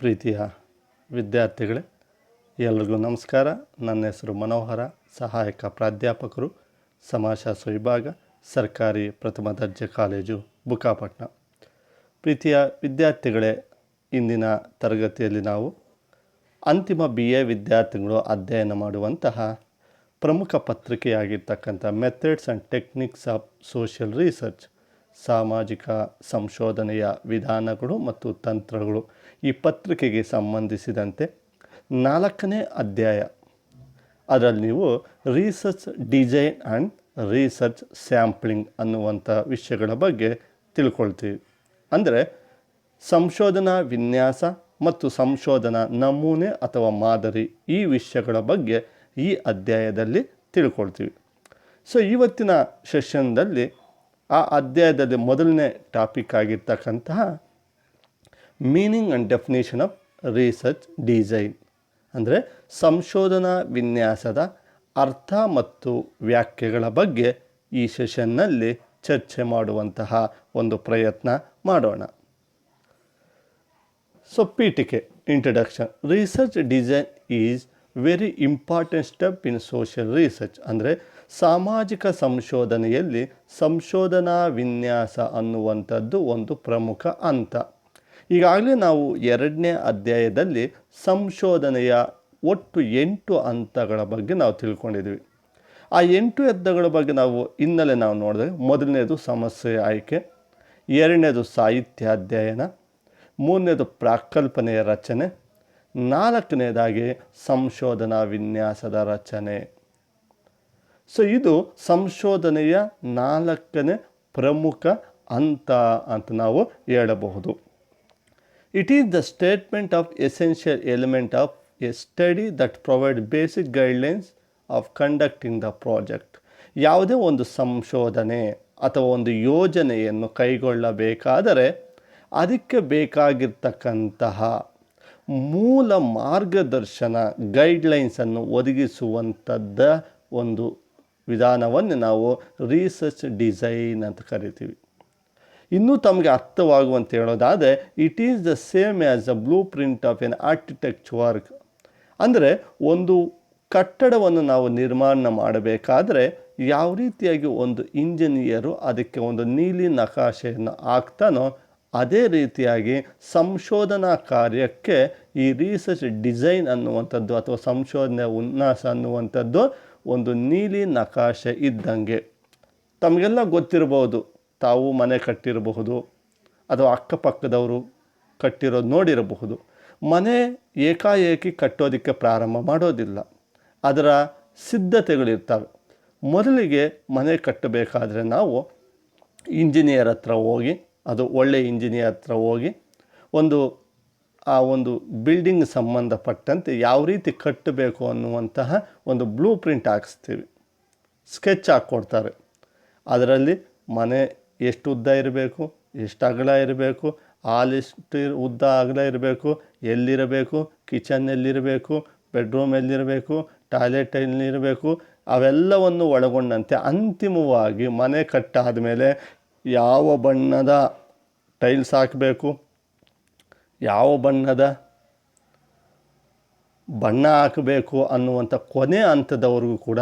ಪ್ರೀತಿಯ ವಿದ್ಯಾರ್ಥಿಗಳೇ, ಎಲ್ರಿಗೂ ನಮಸ್ಕಾರ. ನನ್ನ ಹೆಸರು ಮನೋಹರ, ಸಹಾಯಕ ಪ್ರಾಧ್ಯಾಪಕರು, ಸಮಾಜಶಾಸ್ತ್ರ ವಿಭಾಗ, ಸರ್ಕಾರಿ ಪ್ರಥಮ ದರ್ಜೆ ಕಾಲೇಜು, ಬುಕ್ಕಾಪಟ್ಟಣ. ಪ್ರೀತಿಯ ವಿದ್ಯಾರ್ಥಿಗಳೇ, ಇಂದಿನ ತರಗತಿಯಲ್ಲಿ ನಾವು ಅಂತಿಮ BA ವಿದ್ಯಾರ್ಥಿಗಳು ಅಧ್ಯಯನ ಮಾಡುವಂತಹ ಪ್ರಮುಖ ಪತ್ರಿಕೆಯಾಗಿರ್ತಕ್ಕಂಥ methods and techniques of social research, ಸಾಮಾಜಿಕ ಸಂಶೋಧನೆಯ ವಿಧಾನಗಳು ಮತ್ತು ತಂತ್ರಗಳು, ಈ ಪತ್ರಿಕೆಗೆ ಸಂಬಂಧಿಸಿದಂತೆ 4ನೇ ಅಧ್ಯಾಯ. ಅದರಲ್ಲಿ ನೀವು research design and research sampling ಅನ್ನುವಂಥ ವಿಷಯಗಳ ಬಗ್ಗೆ ತಿಳ್ಕೊಳ್ತೀವಿ. ಅಂದರೆ ಸಂಶೋಧನಾ ವಿನ್ಯಾಸ ಮತ್ತು ಸಂಶೋಧನಾ ನಮೂನೆ ಅಥವಾ ಮಾದರಿ, ಈ ವಿಷಯಗಳ ಬಗ್ಗೆ ಈ ಅಧ್ಯಾಯದಲ್ಲಿ ತಿಳ್ಕೊಳ್ತೀವಿ. ಸೊ ಇವತ್ತಿನ ಸೆಷನ್ದಲ್ಲಿ ಆ ಅಧ್ಯಾಯದಲ್ಲಿ ಮೊದಲನೇ ಟಾಪಿಕ್ ಆಗಿರ್ತಕ್ಕಂತಹ meaning and definition of research design, ಅಂದರೆ ಸಂಶೋಧನಾ ವಿನ್ಯಾಸದ ಅರ್ಥ ಮತ್ತು ವ್ಯಾಖ್ಯೆಗಳ ಬಗ್ಗೆ ಈ ಸೆಷನ್ನಲ್ಲಿ ಚರ್ಚೆ ಮಾಡುವಂತಹ ಒಂದು ಪ್ರಯತ್ನ ಮಾಡೋಣ. ಸೊ ಪೀಠಿಕೆ, introduction. Research design is very important step in social research. ಅಂದರೆ ಸಾಮಾಜಿಕ ಸಂಶೋಧನೆಯಲ್ಲಿ ಸಂಶೋಧನಾ ವಿನ್ಯಾಸ ಅನ್ನುವಂಥದ್ದು ಒಂದು ಪ್ರಮುಖ ಹಂತ. ಈಗಾಗಲೇ ನಾವು 2ನೇ ಅಧ್ಯಾಯದಲ್ಲಿ ಸಂಶೋಧನೆಯ ಒಟ್ಟು 8 ಹಂತಗಳ ಬಗ್ಗೆ ನಾವು ತಿಳ್ಕೊಂಡಿದ್ವಿ. ಆ 8 ಹಂತಗಳ ಬಗ್ಗೆ ಹಿನ್ನೆಲೆ ನಾವು ನೋಡಿದ್ರೆ, ಮೊದಲನೇದು ಸಮಸ್ಯೆ ಆಯ್ಕೆ, 2ನೇದು ಸಾಹಿತ್ಯ ಅಧ್ಯಯನ, 3ನೇದು ಪ್ರಾಕಲ್ಪನೆಯ ರಚನೆ, 4ನೇದಾಗಿ ಸಂಶೋಧನಾ ವಿನ್ಯಾಸದ ರಚನೆ. ಸೊ ಇದು ಸಂಶೋಧನೆಯ 4ನೇ ಪ್ರಮುಖ ಹಂತ ಅಂತ ನಾವು ಹೇಳಬಹುದು. It is the statement of essential element of A study that provide basic guidelines of conducting the project. ಯಾವುದೇ ಒಂದು ಸಂಶೋಧನೆ ಅಥವಾ ಒಂದು ಯೋಜನೆಯನ್ನು ಕೈಗೊಳ್ಳಬೇಕಾದರೆ ಅದಕ್ಕೆ ಬೇಕಾಗಿರ್ತಕ್ಕಂತಹ ಮೂಲ ಮಾರ್ಗದರ್ಶನ, ಗೈಡ್ಲೈನ್ಸನ್ನು ಒದಗಿಸುವಂಥದ್ದ ಒಂದು ವಿಧಾನವನ್ನು ನಾವು ರಿಸರ್ಚ್ ಡಿಸೈನ್ ಅಂತ ಕರಿತೀವಿ. ಇನ್ನೂ ತಮಗೆ ಅರ್ಥವಾಗುವಂತ ಹೇಳೋದಾದರೆ, it is the same as a blue print of N architecture work. ಅಂದರೆ ಒಂದು ಕಟ್ಟಡವನ್ನು ನಾವು ನಿರ್ಮಾಣ ಮಾಡಬೇಕಾದರೆ ಯಾವ ರೀತಿಯಾಗಿ ಒಂದು ಇಂಜಿನಿಯರು ಅದಕ್ಕೆ ಒಂದು ನೀಲಿ ನಕಾಶೆಯನ್ನು ಹಾಕ್ತಾನೋ, ಅದೇ ರೀತಿಯಾಗಿ ಸಂಶೋಧನಾ ಕಾರ್ಯಕ್ಕೆ ಈ ರಿಸರ್ಚ್ ಡಿಸೈನ್ ಅನ್ನುವಂಥದ್ದು ಅಥವಾ ಸಂಶೋಧನೆ ವಿನ್ಯಾಸ ಅನ್ನುವಂಥದ್ದು ಒಂದು ನೀಲಿ ನಕಾಶೆ ಇದ್ದಂಗೆ. ತಮಗೆಲ್ಲ ಗೊತ್ತಿರಬಹುದು, ತಾವು ಮನೆ ಕಟ್ಟಿರಬಹುದು ಅಥವಾ ಅಕ್ಕಪಕ್ಕದವರು ಕಟ್ಟಿರೋದು ನೋಡಿರಬಹುದು. ಮನೆ ಏಕಾಏಕಿ ಕಟ್ಟೋದಕ್ಕೆ ಪ್ರಾರಂಭ ಮಾಡೋದಿಲ್ಲ, ಅದರ ಸಿದ್ಧತೆಗಳಿರ್ತವೆ. ಮೊದಲಿಗೆ ಮನೆ ಕಟ್ಟಬೇಕಾದ್ರೆ ನಾವು ಇಂಜಿನಿಯರ್ ಹತ್ರ ಹೋಗಿ, ಅದು ಒಳ್ಳೆಯ ಇಂಜಿನಿಯರ್ ಹತ್ರ ಹೋಗಿ ಆ ಒಂದು ಬಿಲ್ಡಿಂಗ್ ಸಂಬಂಧಪಟ್ಟಂತೆ ಯಾವ ರೀತಿ ಕಟ್ಟಬೇಕು ಅನ್ನುವಂತಹ ಒಂದು ಬ್ಲೂ ಪ್ರಿಂಟ್ ಹಾಕಿಸ್ತೀವಿ, ಸ್ಕೆಚ್ ಹಾಕ್ಕೊಡ್ತಾರೆ. ಅದರಲ್ಲಿ ಮನೆ ಎಷ್ಟು ಉದ್ದ ಇರಬೇಕು, ಎಷ್ಟು ಅಗಲ ಇರಬೇಕು, ಹಾಲ್ ಎಷ್ಟು ಉದ್ದ ಅಗಲ ಇರಬೇಕು, ಎಲ್ಲಿರಬೇಕು, ಕಿಚನ್ ಎಲ್ಲಿರಬೇಕು, ಬೆಡ್ರೂಮ್ ಎಲ್ಲಿರಬೇಕು, ಟಾಯ್ಲೆಟ್ ಎಲ್ಲಿರಬೇಕು, ಅವೆಲ್ಲವನ್ನು ಒಳಗೊಂಡಂತೆ ಅಂತಿಮವಾಗಿ ಮನೆ ಕಟ್ಟಾದ ಮೇಲೆ ಯಾವ ಬಣ್ಣದ ಟೈಲ್ಸ್ ಹಾಕಬೇಕು, ಯಾವ ಬಣ್ಣ ಹಾಕಬೇಕು ಅನ್ನುವಂಥ ಕೊನೆ ಹಂತದವರೆಗೂ ಕೂಡ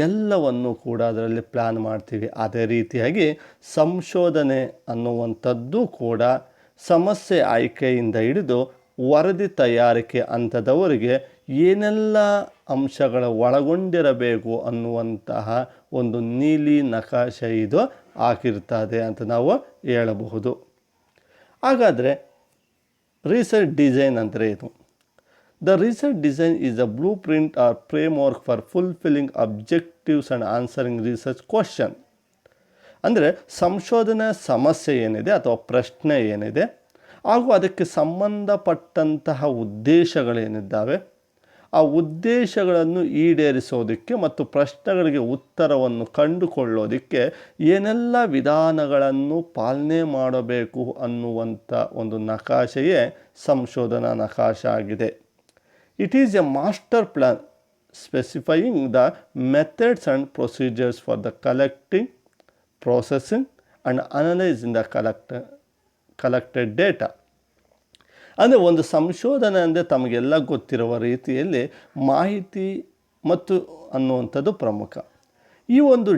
ಎಲ್ಲವನ್ನು ಕೂಡ ಅದರಲ್ಲಿ ಪ್ಲ್ಯಾನ್ ಮಾಡ್ತೀವಿ. ಅದೇ ರೀತಿಯಾಗಿ ಸಂಶೋಧನೆ ಅನ್ನುವಂಥದ್ದು ಕೂಡ ಸಮಸ್ಯೆ ಆಯ್ಕೆಯಿಂದ ಹಿಡಿದು ವರದಿ ತಯಾರಿಕೆ ಹಂತದವರೆಗೆ ಏನೆಲ್ಲ ಅಂಶಗಳ ಒಳಗೊಂಡಿರಬೇಕು ಅನ್ನುವಂತಹ ಒಂದು ನೀಲಿ ನಕಾಶೆ ಇದು ಹಾಕಿರ್ತದೆ ಅಂತ ನಾವು ಹೇಳಬಹುದು. ಹಾಗಾದರೆ ರಿಸರ್ಚ್ ಡಿಸೈನ್ ಅಂದರೆ ಇದು. The research design is a blueprint or framework for fulfilling objectives and answering research question. ಅಂದರೆ ಸಂಶೋಧನಾ ಸಮಸ್ಯೆ ಏನಿದೆ ಅಥವಾ ಪ್ರಶ್ನೆ ಏನಿದೆ ಹಾಗೂ ಅದಕ್ಕೆ ಸಂಬಂಧಪಟ್ಟಂತಹ ಉದ್ದೇಶಗಳೇನಿದ್ದಾವೆ, ಆ ಉದ್ದೇಶಗಳನ್ನು ಈಡೇರಿಸೋದಕ್ಕೆ ಮತ್ತು ಪ್ರಶ್ನೆಗಳಿಗೆ ಉತ್ತರವನ್ನು ಕಂಡುಕೊಳ್ಳೋದಕ್ಕೆ ಏನೆಲ್ಲ ವಿಧಾನಗಳನ್ನು ಪಾಲನೆ ಮಾಡಬೇಕು ಅನ್ನುವಂಥ ಒಂದು ನಕಾಶೆಯೇ ಸಂಶೋಧನಾ ನಕಾಶೆ ಆಗಿದೆ. It is A master plan specifying the methods and procedures for the collecting, processing and analysing the collected data. ಅಂದರೆ ಒಂದು ಸಂಶೋಧನೆ ಅಂದರೆ ತಮಗೆಲ್ಲ ಗೊತ್ತಿರುವ ರೀತಿಯಲ್ಲಿ ಮಾಹಿತಿ ಮತ್ತು ಅನ್ನುವಂಥದ್ದು ಪ್ರಮುಖ. ಈ ಒಂದು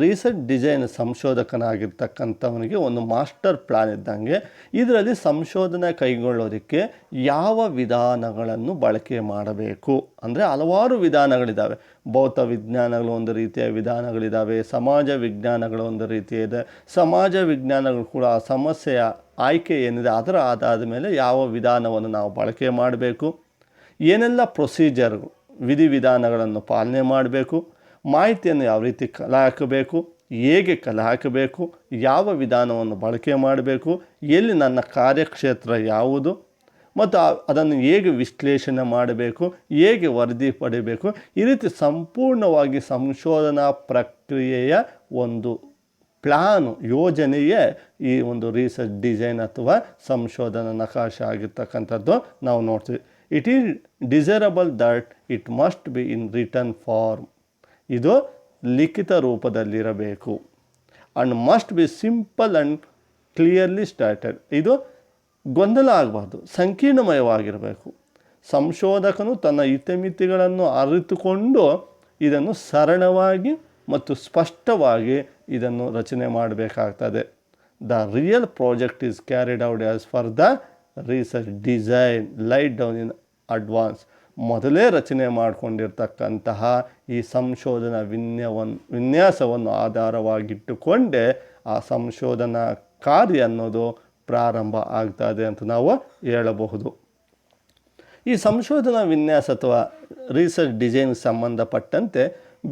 ರಿಸರ್ಚ್ ಡಿಸೈನ್ ಸಂಶೋಧಕನಾಗಿರ್ತಕ್ಕಂಥವನಿಗೆ ಒಂದು ಮಾಸ್ಟರ್ ಪ್ಲ್ಯಾನ್ ಇದ್ದಂಗೆ. ಇದರಲ್ಲಿ ಸಂಶೋಧನೆ ಕೈಗೊಳ್ಳೋದಕ್ಕೆ ಯಾವ ವಿಧಾನಗಳನ್ನು ಬಳಕೆ ಮಾಡಬೇಕು ಅಂದರೆ ಹಲವಾರು ವಿಧಾನಗಳಿದ್ದಾವೆ. ಭೌತ ವಿಜ್ಞಾನಗಳು ಒಂದು ರೀತಿಯ ವಿಧಾನಗಳಿದ್ದಾವೆ, ಸಮಾಜ ವಿಜ್ಞಾನಗಳು ಒಂದು ರೀತಿಯ ಇದೆ. ಸಮಾಜ ವಿಜ್ಞಾನಗಳು ಕೂಡ ಆ ಸಮಸ್ಯೆಯ ಆಯ್ಕೆ ಏನಿದೆ ಅದರ ಆಧಾರದ ಮೇಲೆ ಯಾವ ವಿಧಾನವನ್ನು ನಾವು ಬಳಕೆ ಮಾಡಬೇಕು, ಏನೆಲ್ಲ ಪ್ರೊಸೀಜರ್ಗಳು ವಿಧಿವಿಧಾನಗಳನ್ನು ಪಾಲನೆ ಮಾಡಬೇಕು, ಮಾಹಿತಿಯನ್ನು ಯಾವ ರೀತಿ ಕಲೆ ಹಾಕಬೇಕು, ಹೇಗೆ ಕಲೆ ಹಾಕಬೇಕು, ಯಾವ ವಿಧಾನವನ್ನು ಬಳಕೆ ಮಾಡಬೇಕು, ಎಲ್ಲಿ ನನ್ನ ಕಾರ್ಯಕ್ಷೇತ್ರ ಯಾವುದು ಮತ್ತು ಅದನ್ನು ಹೇಗೆ ವಿಶ್ಲೇಷಣೆ ಮಾಡಬೇಕು, ಹೇಗೆ ವರದಿ ಪಡಿಬೇಕು, ಈ ರೀತಿ ಸಂಪೂರ್ಣವಾಗಿ ಸಂಶೋಧನಾ ಪ್ರಕ್ರಿಯೆಯ ಒಂದು ಪ್ಲ್ಯಾನು ಯೋಜನೆಯೇ ಈ ಒಂದು ರಿಸರ್ಚ್ ಡಿಸೈನ್ ಅಥವಾ ಸಂಶೋಧನಾ ನಕಾಶೆ ಆಗಿರ್ತಕ್ಕಂಥದ್ದು ನಾವು ನೋಡ್ತೀವಿ. It is desirable that it must be in return form. ಇದು ಲಿಖಿತ ರೂಪದಲ್ಲಿರಬೇಕು. And must be simple and clearly started. ಇದು ಗೊಂದಲ ಆಗಬಾರ್ದು, ಸಂಕೀರ್ಣಮಯವಾಗಿರಬೇಕು. ಸಂಶೋಧಕನು ತನ್ನ ಇತಿಮಿತಿಗಳನ್ನು ಅರಿತುಕೊಂಡು ಇದನ್ನು ಸರಳವಾಗಿ ಮತ್ತು ಸ್ಪಷ್ಟವಾಗಿ ಇದನ್ನು ರಚನೆ ಮಾಡಬೇಕಾಗ್ತದೆ. The real project is carried out as for the research design light down in advance. ಮೊದಲೇ ರಚನೆ ಮಾಡಿಕೊಂಡಿರ್ತಕ್ಕಂತಹ ಈ ಸಂಶೋಧನಾ ವಿನ್ಯಾಸವನ್ನು ಆಧಾರವಾಗಿಟ್ಟುಕೊಂಡೇ ಆ ಸಂಶೋಧನಾ ಕಾರ್ಯ ಅನ್ನೋದು ಪ್ರಾರಂಭ ಆಗ್ತದೆ ಅಂತ ನಾವು ಹೇಳಬಹುದು. ಈ ಸಂಶೋಧನಾ ವಿನ್ಯಾಸ ಅಥವಾ ರಿಸರ್ಚ್ ಡಿಸೈನ್ ಸಂಬಂಧಪಟ್ಟಂತೆ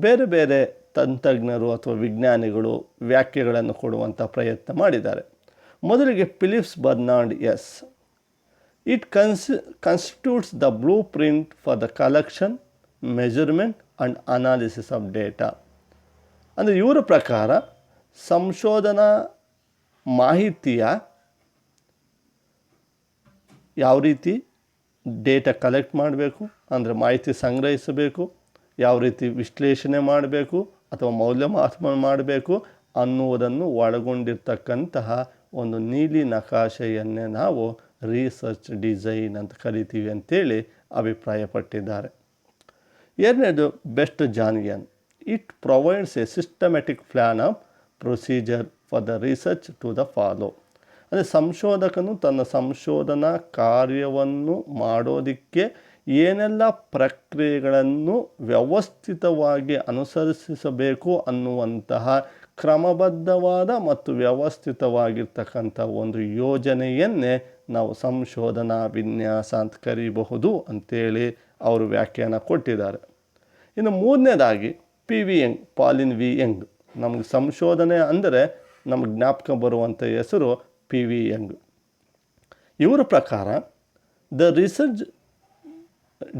ಬೇರೆ ಬೇರೆ ತಂತ್ರಜ್ಞರು ಅಥವಾ ವಿಜ್ಞಾನಿಗಳು ವ್ಯಾಖ್ಯೆಗಳನ್ನು ಕೊಡುವಂಥ ಪ್ರಯತ್ನ ಮಾಡಿದ್ದಾರೆ. ಮೊದಲಿಗೆ Phillips Bernard S. It constitutes the blueprint for the collection, measurement and analysis of data. ಅಂದರೆ ಇವರ ಪ್ರಕಾರ ಸಂಶೋಧನಾ ಮಾಹಿತಿಯ ಯಾವ ರೀತಿ ಡೇಟಾ ಕಲೆಕ್ಟ್ ಮಾಡಬೇಕು, ಅಂದರೆ ಮಾಹಿತಿ ಸಂಗ್ರಹಿಸಬೇಕು, ಯಾವ ರೀತಿ ವಿಶ್ಲೇಷಣೆ ಮಾಡಬೇಕು ಅಥವಾ ಮೌಲ್ಯಮಾಪನ ಮಾಡಬೇಕು ಅನ್ನುವುದನ್ನು ಒಳಗೊಂಡಿರ್ತಕ್ಕಂತಹ ಒಂದು ನೀಲಿ ನಕಾಶೆಯನ್ನೇ ನಾವು ರಿಸರ್ಚ್ ಡಿಸೈನ್ ಅಂತ ಕರಿತೀವಿ ಅಂತೇಳಿ ಅಭಿಪ್ರಾಯಪಟ್ಟಿದ್ದಾರೆ. ಎರಡನೇದು ಬೆಸ್ಟ್ ಜಾನಿಯನ್. It provides a systematic plan of procedure for the research to the follow. ಅಂದರೆ ಸಂಶೋಧಕನು ತನ್ನ ಸಂಶೋಧನಾ ಕಾರ್ಯವನ್ನು ಮಾಡೋದಕ್ಕೆ ಏನೆಲ್ಲ ಪ್ರಕ್ರಿಯೆಗಳನ್ನು ವ್ಯವಸ್ಥಿತವಾಗಿ ಅನುಸರಿಸಬೇಕು ಅನ್ನುವಂತಹ ಕ್ರಮಬದ್ಧವಾದ ಮತ್ತು ವ್ಯವಸ್ಥಿತವಾಗಿರ್ತಕ್ಕಂಥ ಒಂದು ಯೋಜನೆಯನ್ನೇ ನಾವು ಸಂಶೋಧನಾ ವಿನ್ಯಾಸ ಅಂತ ಕರೀಬಹುದು ಅಂತೇಳಿ ಅವರು ವ್ಯಾಖ್ಯಾನ ಕೊಟ್ಟಿದ್ದಾರೆ. ಇನ್ನು ಮೂರನೇದಾಗಿ V Young, Pauline V Young. ನಮಗೆ ಸಂಶೋಧನೆ ಅಂದರೆ ನಮಗೆ ಜ್ಞಾಪಕ ಬರುವಂಥ ಹೆಸರು ವಿ ಯಂಗ್. ಇವರ ಪ್ರಕಾರ the research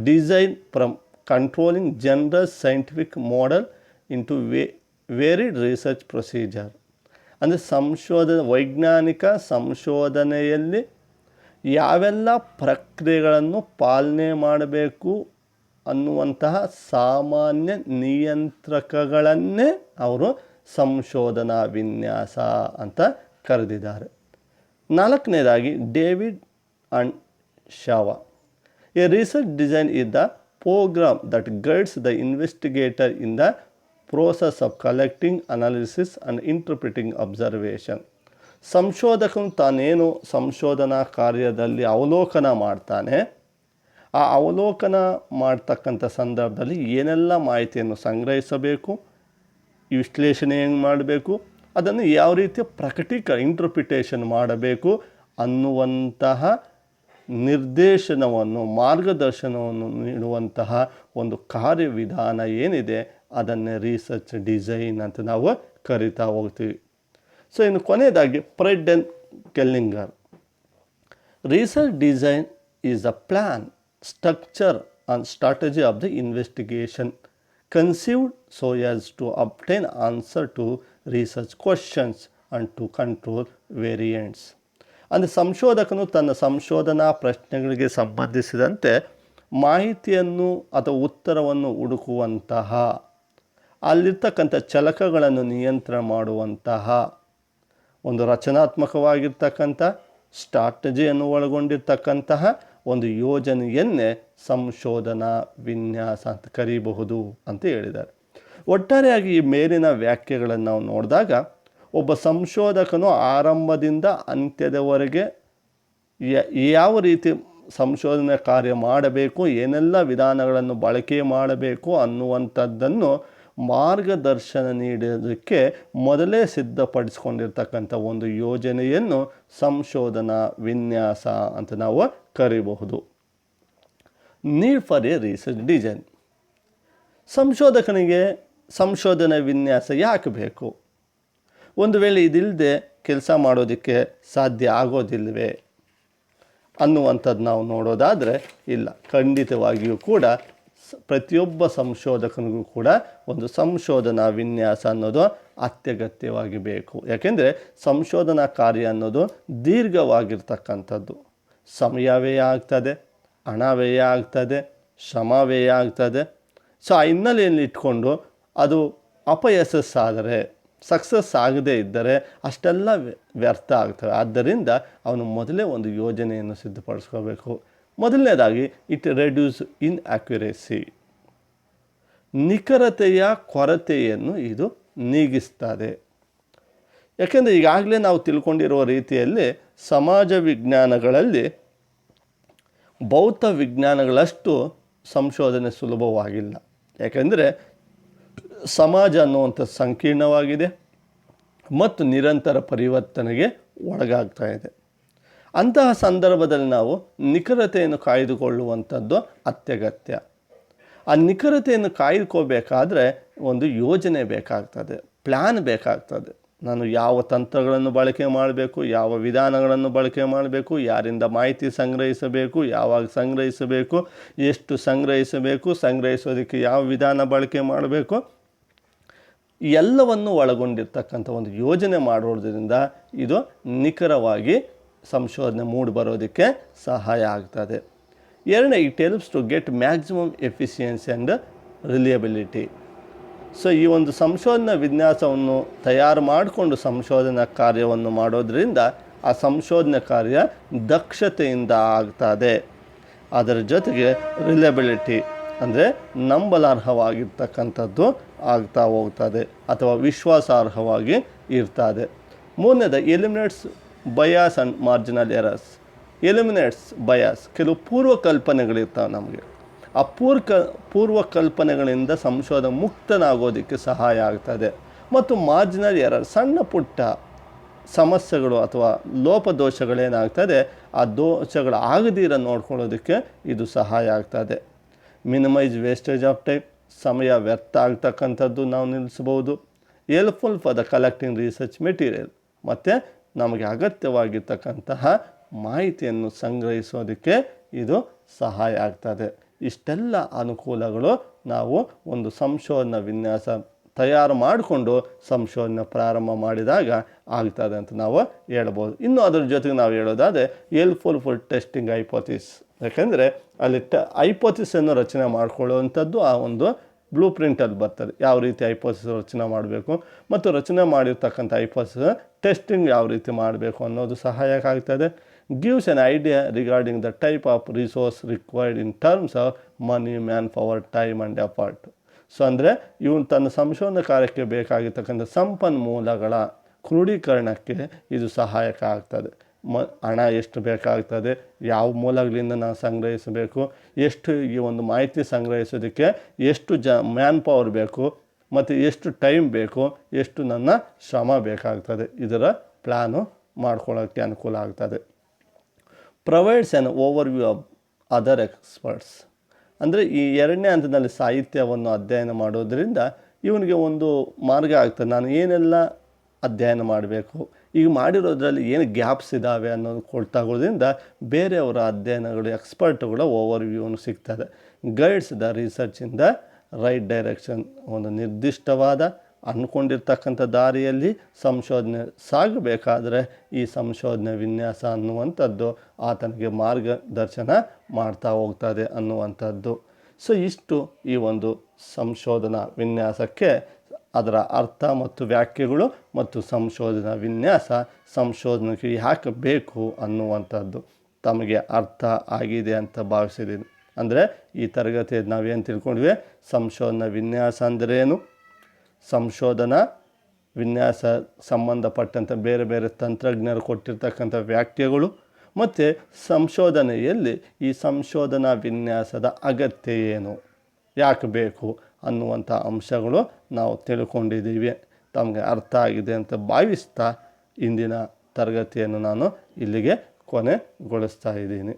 design from controlling general scientific model into varied research procedure. ಅಂದರೆ ವೈಜ್ಞಾನಿಕ ಸಂಶೋಧನೆಯಲ್ಲಿ ಯಾವೆಲ್ಲ ಪ್ರಕ್ರಿಯೆಗಳನ್ನು ಪಾಲನೆ ಮಾಡಬೇಕು ಅನ್ನುವಂತಹ ಸಾಮಾನ್ಯ ನಿಯಂತ್ರಕಗಳನ್ನೇ ಅವರು ಸಂಶೋಧನಾ ವಿನ್ಯಾಸ ಅಂತ ಕರೆದಿದ್ದಾರೆ. ನಾಲ್ಕನೇದಾಗಿ ಡೇವಿಡ್ ಅಂಡ್ ಶಾವಾ. A research design is the program that guides the investigator in the process of collecting, analysis and interpreting observation. ಸಂಶೋಧಕನು ತಾನೇನು ಸಂಶೋಧನಾ ಕಾರ್ಯದಲ್ಲಿ ಅವಲೋಕನ ಮಾಡ್ತಾನೆ, ಆ ಅವಲೋಕನ ಮಾಡ್ತಕ್ಕಂಥ ಸಂದರ್ಭದಲ್ಲಿ ಏನೆಲ್ಲ ಮಾಹಿತಿಯನ್ನು ಸಂಗ್ರಹಿಸಬೇಕು, ವಿಶ್ಲೇಷಣೆ ಹೆಂಗೆ ಮಾಡಬೇಕು, ಅದನ್ನು ಯಾವ ರೀತಿಯ ಇಂಟರ್ಪ್ರಿಟೇಷನ್ ಮಾಡಬೇಕು ಅನ್ನುವಂತಹ ನಿರ್ದೇಶನವನ್ನು, ಮಾರ್ಗದರ್ಶನವನ್ನು ನೀಡುವಂತಹ ಒಂದು ಕಾರ್ಯವಿಧಾನ ಏನಿದೆ ಅದನ್ನೇ ರಿಸರ್ಚ್ ಡಿಸೈನ್ ಅಂತ ನಾವು ಕರಿತಾ ಹೋಗ್ತೀವಿ. ಸೊ ಇನ್ನು ಕೊನೆಯದಾಗಿ Fred and Kerlinger. Research design is a plan, structure and strategy of the investigation conceived so as to obtain answer to research questions and to control variants. ಅಂದರೆ ಸಂಶೋಧಕನು ತನ್ನ ಸಂಶೋಧನಾ ಪ್ರಶ್ನೆಗಳಿಗೆ ಸಂಬಂಧಿಸಿದಂತೆ ಮಾಹಿತಿಯನ್ನು ಅಥವಾ ಉತ್ತರವನ್ನು ಹುಡುಕುವಂತಹ, ಅಲ್ಲಿರ್ತಕ್ಕಂಥ ಚಲಕಗಳನ್ನು ನಿಯಂತ್ರಣ ಮಾಡುವಂತಹ ಒಂದು ರಚನಾತ್ಮಕವಾಗಿರ್ತಕ್ಕಂಥ ಸ್ಟ್ರಾಟಜಿಯನ್ನು ಒಳಗೊಂಡಿರ್ತಕ್ಕಂತಹ ಒಂದು ಯೋಜನೆಯನ್ನೇ ಸಂಶೋಧನಾ ವಿನ್ಯಾಸ ಅಂತ ಕರೀಬಹುದು ಅಂತ ಹೇಳಿದ್ದಾರೆ. ಒಟ್ಟಾರೆಯಾಗಿ ಈ ಮೇಲಿನ ವ್ಯಾಖ್ಯೆಗಳನ್ನು ನಾವು ನೋಡಿದಾಗ ಒಬ್ಬ ಸಂಶೋಧಕನು ಆರಂಭದಿಂದ ಅಂತ್ಯದವರೆಗೆ ಯಾವ ರೀತಿ ಸಂಶೋಧನೆ ಕಾರ್ಯ ಮಾಡಬೇಕು, ಏನೆಲ್ಲ ವಿಧಾನಗಳನ್ನು ಬಳಕೆ ಮಾಡಬೇಕು ಅನ್ನುವಂಥದ್ದನ್ನು ಮಾರ್ಗದರ್ಶನ ನೀಡೋದಕ್ಕೆ ಮೊದಲೇ ಸಿದ್ಧಪಡಿಸ್ಕೊಂಡಿರ್ತಕ್ಕಂಥ ಒಂದು ಯೋಜನೆಯನ್ನು ಸಂಶೋಧನಾ ವಿನ್ಯಾಸ ಅಂತ ನಾವು ಕರೀಬಹುದು. Need for a research design. ಸಂಶೋಧಕನಿಗೆ ಸಂಶೋಧನಾ ವಿನ್ಯಾಸ ಯಾಕೆ ಬೇಕು? ಒಂದು ವೇಳೆ ಇದಿಲ್ಲದೆ ಕೆಲಸ ಮಾಡೋದಕ್ಕೆ ಸಾಧ್ಯ ಆಗೋದಿಲ್ಲವೇ ಅನ್ನುವಂಥದ್ದು ನಾವು ನೋಡೋದಾದರೆ ಇಲ್ಲ, ಖಂಡಿತವಾಗಿಯೂ ಕೂಡ ಪ್ರತಿಯೊಬ್ಬ ಸಂಶೋಧಕನಿಗೂ ಕೂಡ ಒಂದು ಸಂಶೋಧನಾ ವಿನ್ಯಾಸ ಅನ್ನೋದು ಅತ್ಯಗತ್ಯವಾಗಿ ಬೇಕು. ಯಾಕೆಂದರೆ ಸಂಶೋಧನಾ ಕಾರ್ಯ ಅನ್ನೋದು ದೀರ್ಘವಾಗಿರ್ತಕ್ಕಂಥದ್ದು. ಸಮಯ ವ್ಯಯ ಆಗ್ತದೆ, ಹಣ ವ್ಯಯ ಆಗ್ತದೆ, ಶ್ರಮ ವ್ಯಯ ಆಗ್ತದೆ. ಸೊ ಆ ಹಿನ್ನೆಲೆಯಲ್ಲಿ ಇಟ್ಕೊಂಡು ಅದು ಅಪಯಶಸ್ಸಾದರೆ, ಸಕ್ಸಸ್ ಆಗದೇ ಇದ್ದರೆ ಅಷ್ಟೆಲ್ಲ ವ್ಯರ್ಥ ಆಗ್ತವೆ. ಆದ್ದರಿಂದ ಅವನು ಮೊದಲೇ ಒಂದು ಯೋಜನೆಯನ್ನು ಸಿದ್ಧಪಡಿಸ್ಕೋಬೇಕು. ಮೊದಲನೇದಾಗಿ ಇಟ್ ರೆಡ್ಯೂಸ್ ಇನ್ಅಕ್ಯುರೇಸಿ, ನಿಖರತೆಯ ಕೊರತೆಯನ್ನು ಇದು ನೀಗಿಸ್ತದೆ. ಯಾಕೆಂದರೆ ಈಗಾಗಲೇ ನಾವು ತಿಳ್ಕೊಂಡಿರುವ ರೀತಿಯಲ್ಲಿ ಸಮಾಜ ವಿಜ್ಞಾನಗಳಲ್ಲಿ ಭೌತ ವಿಜ್ಞಾನಗಳಷ್ಟು ಸಂಶೋಧನೆ ಸುಲಭವಾಗಿಲ್ಲ. ಯಾಕೆಂದರೆ ಸಮಾಜ ಅನ್ನುವಂಥ ಸಂಕೀರ್ಣವಾಗಿದೆ ಮತ್ತು ನಿರಂತರ ಪರಿವರ್ತನೆಗೆ ಒಳಗಾಗ್ತಾ ಇದೆ. ಅಂತಹ ಸಂದರ್ಭದಲ್ಲಿ ನಾವು ನಿಖರತೆಯನ್ನು ಕಾಯ್ದುಕೊಳ್ಳುವಂಥದ್ದು ಅತ್ಯಗತ್ಯ. ಆ ನಿಖರತೆಯನ್ನು ಕಾಯ್ದುಕೋಬೇಕಾದ್ರೆ ಒಂದು ಯೋಜನೆ ಬೇಕಾಗ್ತದೆ, ಪ್ಲ್ಯಾನ್ ಬೇಕಾಗ್ತದೆ. ನಾನು ಯಾವ ತಂತ್ರಗಳನ್ನು ಬಳಕೆ ಮಾಡಬೇಕು, ಯಾವ ವಿಧಾನಗಳನ್ನು ಬಳಕೆ ಮಾಡಬೇಕು, ಯಾರಿಂದ ಮಾಹಿತಿ ಸಂಗ್ರಹಿಸಬೇಕು, ಯಾವಾಗ ಸಂಗ್ರಹಿಸಬೇಕು, ಎಷ್ಟು ಸಂಗ್ರಹಿಸಬೇಕು, ಸಂಗ್ರಹಿಸೋದಕ್ಕೆ ಯಾವ ವಿಧಾನ ಬಳಕೆ ಮಾಡಬೇಕು, ಎಲ್ಲವನ್ನು ಒಳಗೊಂಡಿರ್ತಕ್ಕಂಥ ಒಂದು ಯೋಜನೆ ಮಾಡೋದ್ರಿಂದ ಇದು ನಿಖರವಾಗಿ ಸಂಶೋಧನೆ ಮೂಡಿ ಬರೋದಕ್ಕೆ ಸಹಾಯ ಆಗ್ತದೆ. ಎರಡನೇ, it helps to get maximum efficiency and reliability. So ಈ ಒಂದು ಸಂಶೋಧನಾ ವಿನ್ಯಾಸವನ್ನು ತಯಾರು ಮಾಡಿಕೊಂಡು ಸಂಶೋಧನಾ ಕಾರ್ಯವನ್ನು ಮಾಡೋದ್ರಿಂದ ಆ ಸಂಶೋಧನಾ ಕಾರ್ಯ ದಕ್ಷತೆಯಿಂದ ಆಗ್ತದೆ. ಅದರ ಜೊತೆಗೆ ರಿಲಿಯಬಿಲಿಟಿ ಅಂದರೆ ನಂಬಲಾರ್ಹವಾಗಿರ್ತಕ್ಕಂಥದ್ದು ಆಗ್ತಾ ಹೋಗ್ತದೆ ಅಥವಾ ವಿಶ್ವಾಸಾರ್ಹವಾಗಿ ಇರ್ತದೆ. ಮೂರನೇದು ಎಲಿಮಿನೇಟ್ಸ್ bias and marginal errors. ಎಲಿಮಿನೇಟ್ಸ್ bias, ಕೆಲವು ಪೂರ್ವಕಲ್ಪನೆಗಳಿರ್ತಾವೆ ನಮಗೆ. ಆ ಪೂರ್ವಕಲ್ಪನೆಗಳಿಂದ ಸಂಶೋಧನೆ ಮುಕ್ತನಾಗೋದಕ್ಕೆ ಸಹಾಯ ಆಗ್ತದೆ. ಮತ್ತು ಮಾರ್ಜಿನಲ್ ಎರರ್, ಸಣ್ಣ ಪುಟ್ಟ ಸಮಸ್ಯೆಗಳು ಅಥವಾ ಲೋಪದೋಷಗಳೇನಾಗ್ತದೆ ಆ ದೋಷಗಳು ಆಗದಿರ ನೋಡ್ಕೊಳ್ಳೋದಕ್ಕೆ ಇದು ಸಹಾಯ ಆಗ್ತದೆ. ಮಿನಿಮೈಸ್ ವೇಸ್ಟೇಜ್ ಆಫ್ ಟೈಮ್, ಸಮಯ ವ್ಯರ್ಥ ಆಗ್ತಕ್ಕಂಥದ್ದು ನಾವು ನಿಲ್ಲಿಸ್ಬೋದು. Helpful for the collecting research material, ಮತ್ತು ನಮಗೆ ಅಗತ್ಯವಾಗಿರ್ತಕ್ಕಂತಹ ಮಾಹಿತಿಯನ್ನು ಸಂಗ್ರಹಿಸೋದಕ್ಕೆ ಇದು ಸಹಾಯ ಆಗ್ತದೆ. ಇಷ್ಟೆಲ್ಲ ಅನುಕೂಲಗಳು ನಾವು ಒಂದು ಸಂಶೋಧನಾ ವಿನ್ಯಾಸ ತಯಾರು ಮಾಡಿಕೊಂಡು ಸಂಶೋಧನೆ ಪ್ರಾರಂಭ ಮಾಡಿದಾಗ ಆಗ್ತದೆ ಅಂತ ನಾವು ಹೇಳ್ಬೋದು. ಇನ್ನು ಅದರ ಜೊತೆಗೆ ನಾವು ಹೇಳೋದಾದರೆ ಹೆಲ್ಪ್ಫುಲ್ ಫಾರ್ ಟೆಸ್ಟಿಂಗ್ ಹೈಪೋಥಿಸ್. ಯಾಕೆಂದರೆ ಅಲ್ಲಿ ಹೈಪೋಥಿಸನ್ನು ರಚನೆ ಮಾಡ್ಕೊಳ್ಳುವಂಥದ್ದು ಆ ಒಂದು ಬ್ಲೂ ಪ್ರಿಂಟಲ್ಲಿ ಬರ್ತದೆ. ಯಾವ ರೀತಿ ಹೈಪೋಥಿಸ್ ರಚನೆ ಮಾಡಬೇಕು ಮತ್ತು ರಚನೆ ಮಾಡಿರ್ತಕ್ಕಂಥ ಹೈಪೋಥಿಸ್ ಟೆಸ್ಟಿಂಗ್ ಯಾವ ರೀತಿ ಮಾಡಬೇಕು ಅನ್ನೋದು ಸಹಾಯಕ ಆಗ್ತದೆ. Gives N idea regarding the type of resource required in terms of money, man power, time and effort. So ಅಂದರೆ ಇವನು ತನ್ನ ಸಂಶೋಧನಾ ಕಾರ್ಯಕ್ಕೆ ಬೇಕಾಗಿರ್ತಕ್ಕಂಥ ಸಂಪನ್ಮೂಲಗಳ ಕ್ರೋಢೀಕರಣಕ್ಕೆ ಇದು ಸಹಾಯಕ ಆಗ್ತದೆ. ಹಣ ಎಷ್ಟು ಬೇಕಾಗ್ತದೆ, ಯಾವ ಮೂಲಗಳಿಂದ ನಾವು ಸಂಗ್ರಹಿಸಬೇಕು, ಎಷ್ಟು ಈ ಒಂದು ಮಾಹಿತಿ ಸಂಗ್ರಹಿಸೋದಕ್ಕೆ ಎಷ್ಟು ಮ್ಯಾನ್ ಪವರ್ ಬೇಕು ಮತ್ತು ಎಷ್ಟು ಟೈಮ್ ಬೇಕು, ಎಷ್ಟು ನನ್ನ ಶ್ರಮ ಬೇಕಾಗ್ತದೆ, ಇದರ ಪ್ಲ್ಯಾನು ಮಾಡ್ಕೊಳ್ಳೋಕ್ಕೆ ಅನುಕೂಲ ಆಗ್ತದೆ. Provides an overview of other experts. ಅಂದರೆ ಈ ಎರಡನೇ ಹಂತದಲ್ಲಿ ಸಾಹಿತ್ಯವನ್ನು ಅಧ್ಯಯನ ಮಾಡೋದರಿಂದ ಇವನಿಗೆ ಒಂದು ಮಾರ್ಗ ಆಗ್ತದೆ. ನಾನು ಏನೆಲ್ಲ ಅಧ್ಯಯನ ಮಾಡಬೇಕು, ಈಗ ಮಾಡಿರೋದ್ರಲ್ಲಿ ಏನು ಗ್ಯಾಪ್ಸ್ ಇದ್ದಾವೆ ಅನ್ನೋದು ತಗೊಳ್ಳೋದ್ರಿಂದ ಬೇರೆಯವರ ಅಧ್ಯಯನಗಳು, ಎಕ್ಸ್ಪರ್ಟ್ಗಳ ಓವರ್ವ್ಯೂನು ಸಿಗ್ತದೆ. Guides the research in the right direction. ಒಂದು ನಿರ್ದಿಷ್ಟವಾದ ಅಂದ್ಕೊಂಡಿರ್ತಕ್ಕಂಥ ದಾರಿಯಲ್ಲಿ ಸಂಶೋಧನೆ ಸಾಗಬೇಕಾದರೆ ಈ ಸಂಶೋಧನೆ ವಿನ್ಯಾಸ ಅನ್ನುವಂಥದ್ದು ಆತನಿಗೆ ಮಾರ್ಗದರ್ಶನ ಮಾಡ್ತಾ ಹೋಗ್ತದೆ ಅನ್ನುವಂಥದ್ದು. ಸೊ ಇಷ್ಟು ಈ ಒಂದು ಸಂಶೋಧನಾ ವಿನ್ಯಾಸಕ್ಕೆ ಅದರ ಅರ್ಥ ಮತ್ತು ವ್ಯಾಖ್ಯೆಗಳು ಮತ್ತು ಸಂಶೋಧನಾ ವಿನ್ಯಾಸ, ಸಂಶೋಧನೆಗೆ ಯಾಕೆ ಬೇಕು ಅನ್ನುವಂಥದ್ದು ತಮಗೆ ಅರ್ಥ ಆಗಿದೆ ಅಂತ ಭಾವಿಸಿದ್ದೀನಿ. ಅಂದರೆ ಈ ತರಗತಿಯಲ್ಲಿ ನಾವೇನು ತಿಳ್ಕೊಂಡ್ವಿ, ಸಂಶೋಧನಾ ವಿನ್ಯಾಸ ಅಂದರೇನು, ಸಂಶೋಧನಾ ವಿನ್ಯಾಸ ಸಂಬಂಧಪಟ್ಟಂಥ ಬೇರೆ ಬೇರೆ ತಂತ್ರಜ್ಞರು ಕೊಟ್ಟಿರ್ತಕ್ಕಂಥ ವ್ಯಾಖ್ಯೆಗಳು ಮತ್ತು ಸಂಶೋಧನೆಯಲ್ಲಿ ಈ ಸಂಶೋಧನಾ ವಿನ್ಯಾಸದ ಅಗತ್ಯ ಏನು, ಯಾಕೆ ಬೇಕು ಅನ್ನುವಂಥ ಅಂಶಗಳು ನಾವು ತಿಳ್ಕೊಂಡಿದ್ದೀವಿ. ತಮಗೆ ಅರ್ಥ ಆಗಿದೆ ಅಂತ ಭಾವಿಸ್ತಾ ಇಂದಿನ ತರಗತಿಯನ್ನು ನಾನು ಇಲ್ಲಿಗೆ ಕೊನೆಗೊಳಿಸ್ತಾ ಇದ್ದೀನಿ.